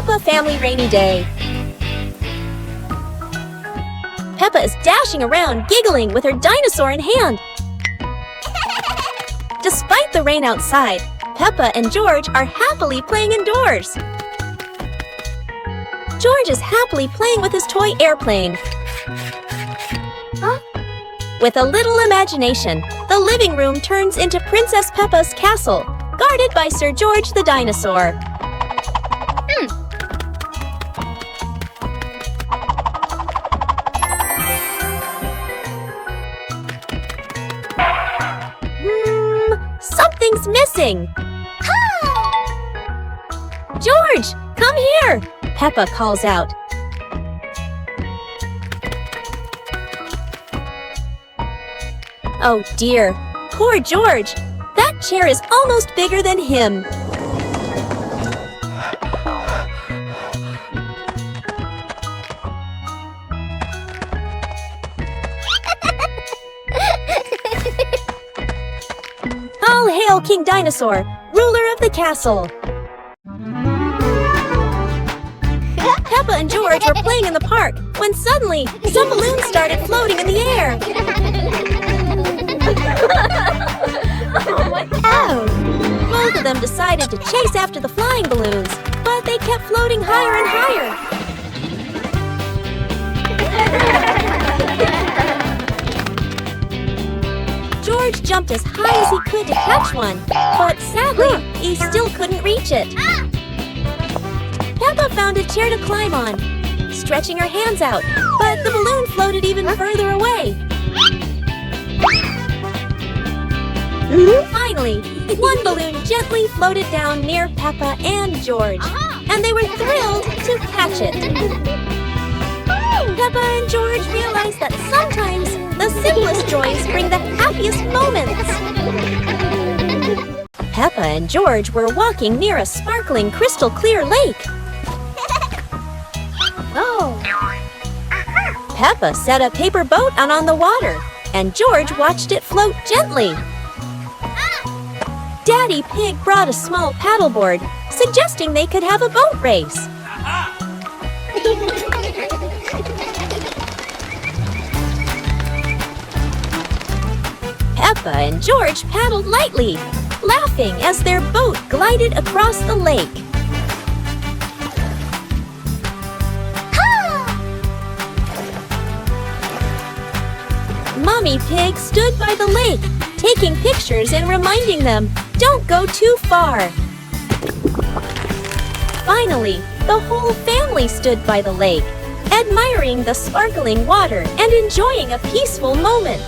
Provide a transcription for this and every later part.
Peppa Family Rainy Day. Peppa is dashing around, giggling with her dinosaur in hand. Despite the rain outside, Peppa and George are happily playing indoors. George is happily playing with his toy airplane. With a little imagination, the living room turns into Princess Peppa's castle, guarded by Sir George the dinosaur. Something's missing! George, come here! Peppa calls out. Oh dear, poor George! That chair is almost bigger than him. All hail King Dinosaur, ruler of the castle! Peppa and George were playing in the park when suddenly some balloons started floating in the air. Both of them decided to chase after the flying balloons, but they kept floating higher and higher. George jumped as high as he could to catch one, but sadly, he still couldn't reach it. Peppa found a chair to climb on, stretching her hands out, but the balloon floated even further away. Finally, one balloon gently floated down near Peppa and George, and they were thrilled to catch it. Peppa and George realized that sometimes the simplest joys bring the happiest moments. Peppa and George were walking near a sparkling crystal clear lake. Peppa set a paper boat out on the water, and George watched it float gently. Daddy Pig brought a small paddleboard, suggesting they could have a boat race. Peppa and George paddled lightly, laughing as their boat glided across the lake. Mommy Pig stood by the lake, taking pictures and reminding them, don't go too far. Finally, the whole family stood by the lake, admiring the sparkling water and enjoying a peaceful moment.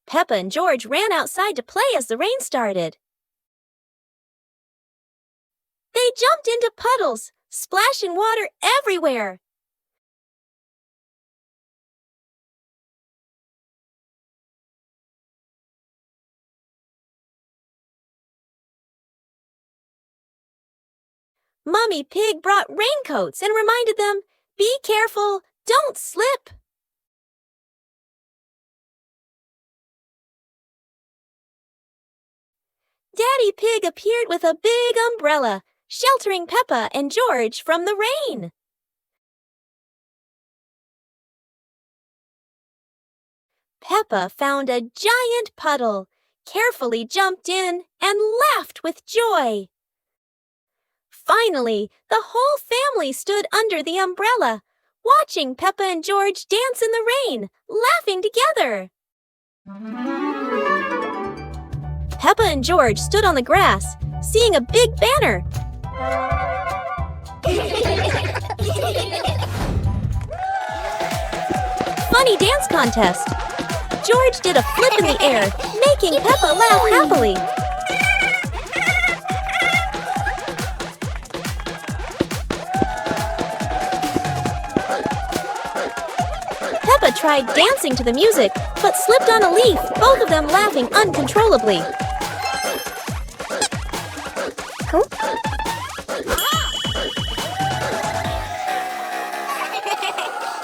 Peppa and George ran outside to play as the rain started. They jumped into puddles, splashing water everywhere. Mommy Pig brought raincoats and reminded them, be careful, don't slip. Daddy Pig appeared with a big umbrella, sheltering Peppa and George from the rain. Peppa found a giant puddle, carefully jumped in, and laughed with joy. Finally, the whole family stood under the umbrella, watching Peppa and George dance in the rain, laughing together. Peppa and George stood on the grass, seeing a big banner. Funny dance contest. George did a flip in the air, making Peppa laugh happily. Peppa tried dancing to the music, but slipped on a leaf, both of them laughing uncontrollably.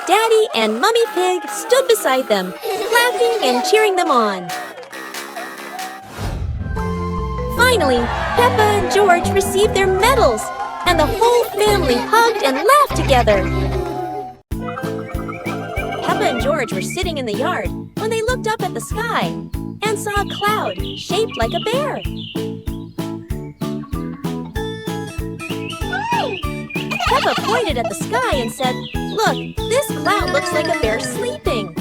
Daddy and Mummy Pig stood beside them, laughing and cheering them on. Finally, Peppa and George received their medals, and the whole family hugged and laughed together. Peppa and George were sitting in the yard when they looked up at the sky and saw a cloud shaped like a bear. Peppa pointed at the sky and said, "Look, this cloud looks like a bear sleeping."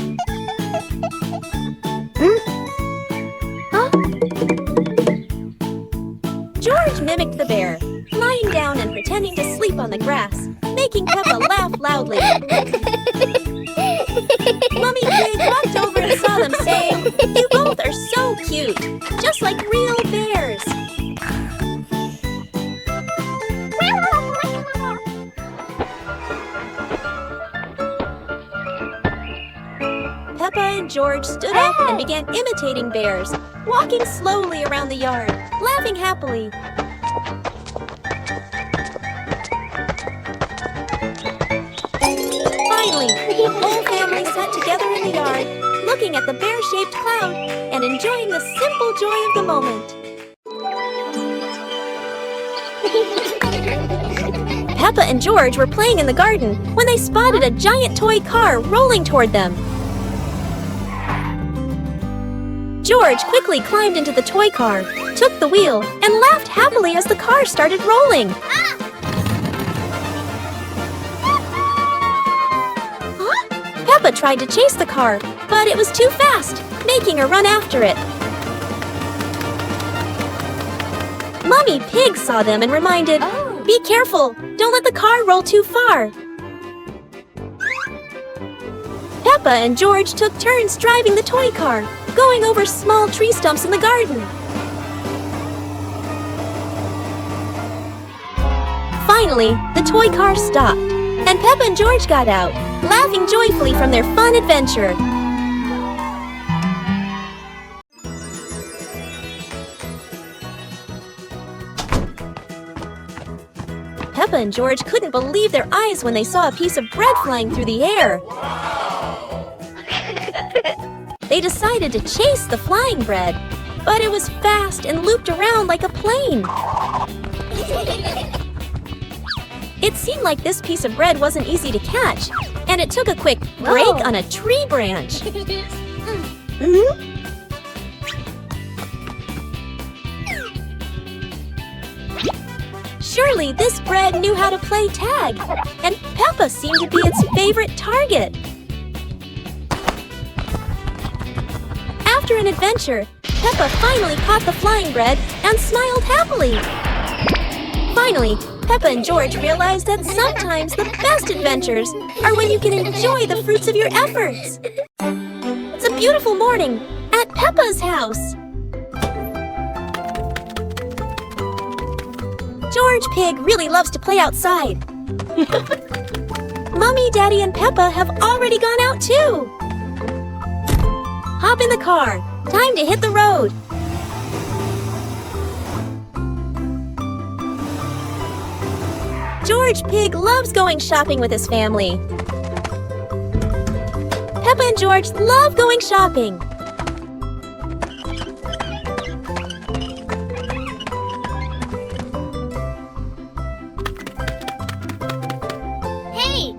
George mimicked the bear, lying down and pretending to sleep on the grass, making Peppa laugh loudly. Mummy Pig walked over and saw them, saying, "You both are so cute, just like real bears." Peppa and George stood up and began imitating bears, walking slowly around the yard, laughing happily. Finally, the whole family sat together in the yard, looking at the bear-shaped cloud and enjoying the simple joy of the moment. Peppa and George were playing in the garden when they spotted a giant toy car rolling toward them. George quickly climbed into the toy car, took the wheel, and laughed happily as the car started rolling. Peppa tried to chase the car, but it was too fast, making her run after it. Mummy Pig saw them and reminded, "Be careful, don't let the car roll too far." Peppa and George took turns driving the toy car, going over small tree stumps in the garden. Finally, the toy car stopped, and Peppa and George got out, laughing joyfully from their fun adventure. Peppa and George couldn't believe their eyes when they saw a piece of bread flying through the air. They decided to chase the flying bread, but it was fast and looped around like a plane. It seemed like this piece of bread wasn't easy to catch, and it took a quick break on a tree branch. Surely this bread knew how to play tag, and Peppa seemed to be its favorite target. After an adventure, Peppa finally caught the flying bread and smiled happily. Finally, Peppa and George realized that sometimes the best adventures are when you can enjoy the fruits of your efforts. It's a beautiful morning at Peppa's house. George Pig really loves to play outside. Mummy, Daddy, and Peppa have already gone out too. Hop in the car. Time to hit the road. George Pig loves going shopping with his family. Peppa and George love going shopping. Hey!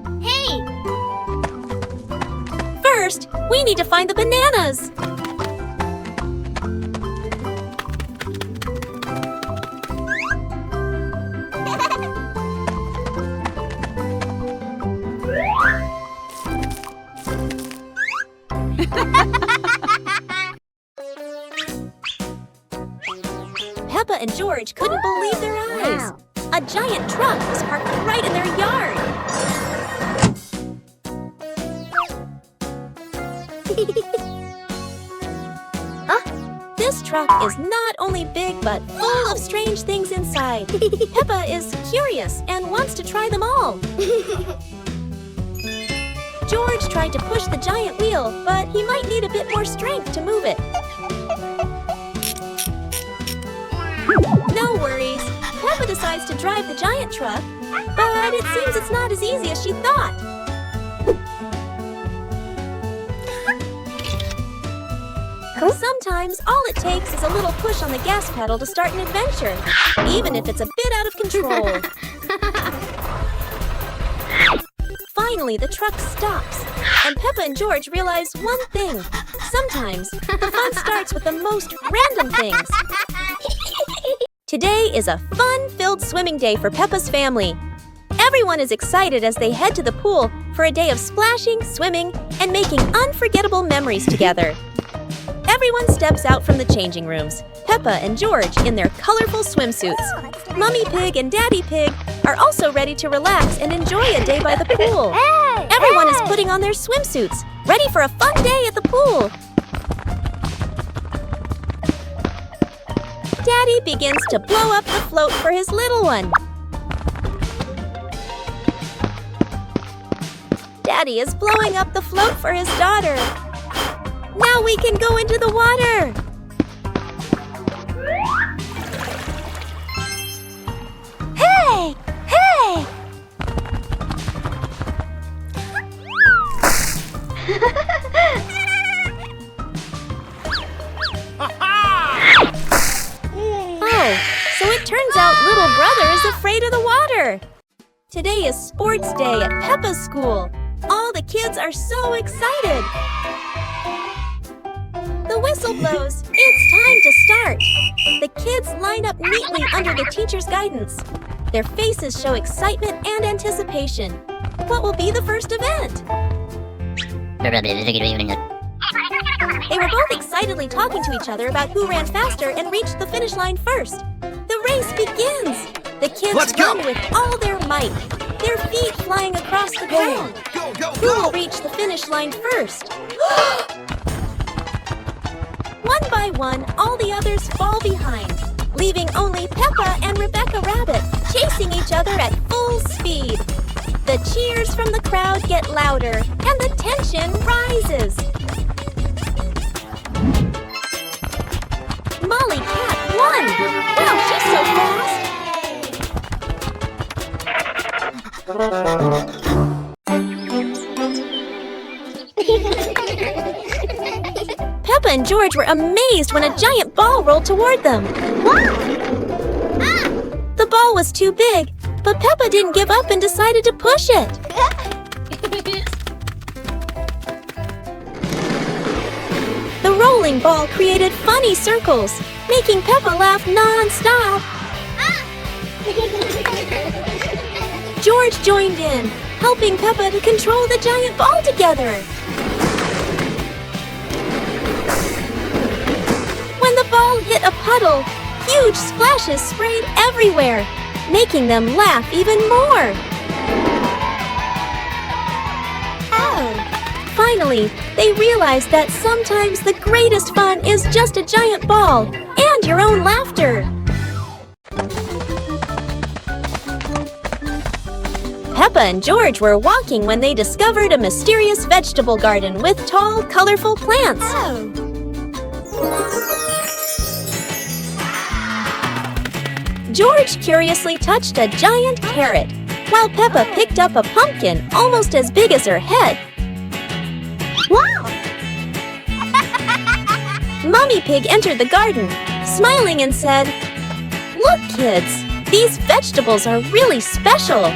First, we need to find the bananas. Peppa and George couldn't believe their eyes. A giant truck was parked right in their yard. This truck is not only big but full of strange things inside. Peppa is curious and wants to try them all. George tried to push the giant wheel, but he might need a bit more strength to move it. No worries. Peppa decides to drive the giant truck, but it seems it's not as easy as she thought. Sometimes all it takes is a little push on the gas pedal to start an adventure, even if it's a bit out of control. Finally, the truck stops, and Peppa and George realize one thing. Sometimes the fun starts with the most random things. Today is a fun-filled swimming day for Peppa's family. Everyone is excited as they head to the pool for a day of splashing, swimming, and making unforgettable memories together. Everyone steps out from the changing rooms, Peppa and George in their colorful swimsuits. Mummy Pig and Daddy Pig are also ready to relax and enjoy a day by the pool. Everyone is putting on their swimsuits, ready for a fun day at the pool. Daddy begins to blow up the float for his little one. Daddy is blowing up the float for his daughter. Now we can go into the water. Hey! Hey! Oh, so it turns out little brother is afraid of the water. Today is sports day at Peppa's school. All the kids are so excited. The whistle blows. It's time to start. The kids line up neatly under the teacher's guidance. Their faces show excitement and anticipation. What will be the first event? They were both excitedly talking to each other about who ran faster and reached the finish line first. The race begins. The kids run with all their might, their feet flying across the ground. Who will reach the finish line first? One by one, all the others fall behind, leaving only Peppa and Rebecca Rabbit chasing each other at full speed. The cheers from the crowd get louder, and the tension rises. Molly Cat won! Wow, she's so fast! Peppa and George were amazed when a giant ball rolled toward them. The ball was too big, but Peppa didn't give up and decided to push it. The rolling ball created funny circles, making Peppa laugh non-stop. George joined in, helping Peppa to control the giant ball together. When the ball hit a puddle, huge splashes sprayed everywhere, making them laugh even more. Finally, they realized that sometimes the greatest fun is just a giant ball and your own laughter. Peppa and George were walking when they discovered a mysterious vegetable garden with tall, colorful plants. George curiously touched a giant carrot, while Peppa picked up a pumpkin almost as big as her head. Wow! Mummy Pig entered the garden, smiling and said, "Look, kids, these vegetables are really special."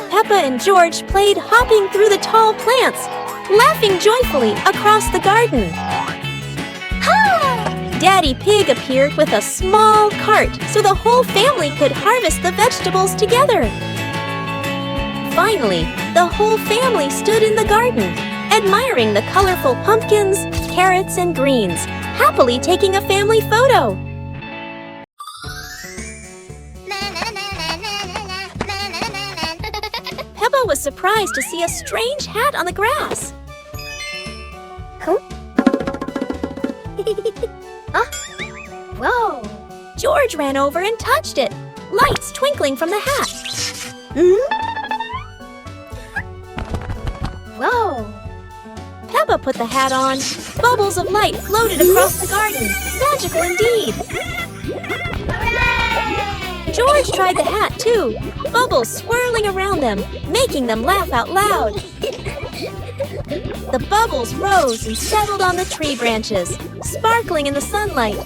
Peppa and George played hopping through the tall plants, laughing joyfully across the garden. Daddy Pig appeared with a small cart so the whole family could harvest the vegetables together. Finally, the whole family stood in the garden, admiring the colorful pumpkins, carrots, and greens, happily taking a family photo. Peppa was surprised to see a strange hat on the grass. Whoa! George ran over and touched it, lights twinkling from the hat. Whoa! Peppa put the hat on. Bubbles of light floated across the garden. Magical indeed! George tried the hat too, bubbles swirling around them, making them laugh out loud. The bubbles rose and settled on the tree branches, sparkling in the sunlight.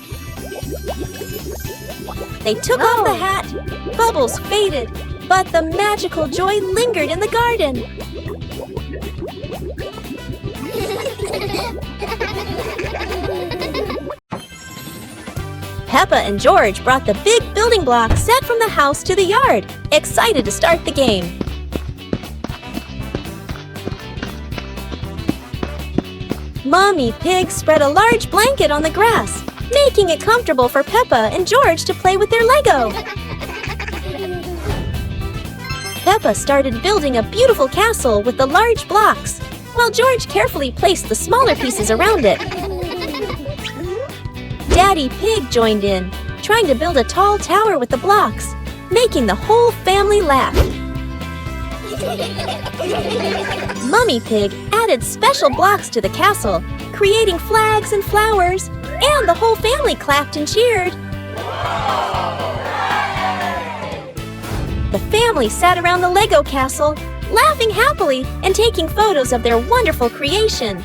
They took off the hat, bubbles faded, but the magical joy lingered in the garden. Peppa and George brought the big building block set from the house to the yard, excited to start the game. Mommy Pig spread a large blanket on the grass, making it comfortable for Peppa and George to play with their Lego. Peppa started building a beautiful castle with the large blocks, while George carefully placed the smaller pieces around it. Daddy Pig joined in, trying to build a tall tower with the blocks, making the whole family laugh. Mummy Pig added special blocks to the castle, creating flags and flowers, and the whole family clapped and cheered. The family sat around the Lego castle, laughing happily and taking photos of their wonderful creation.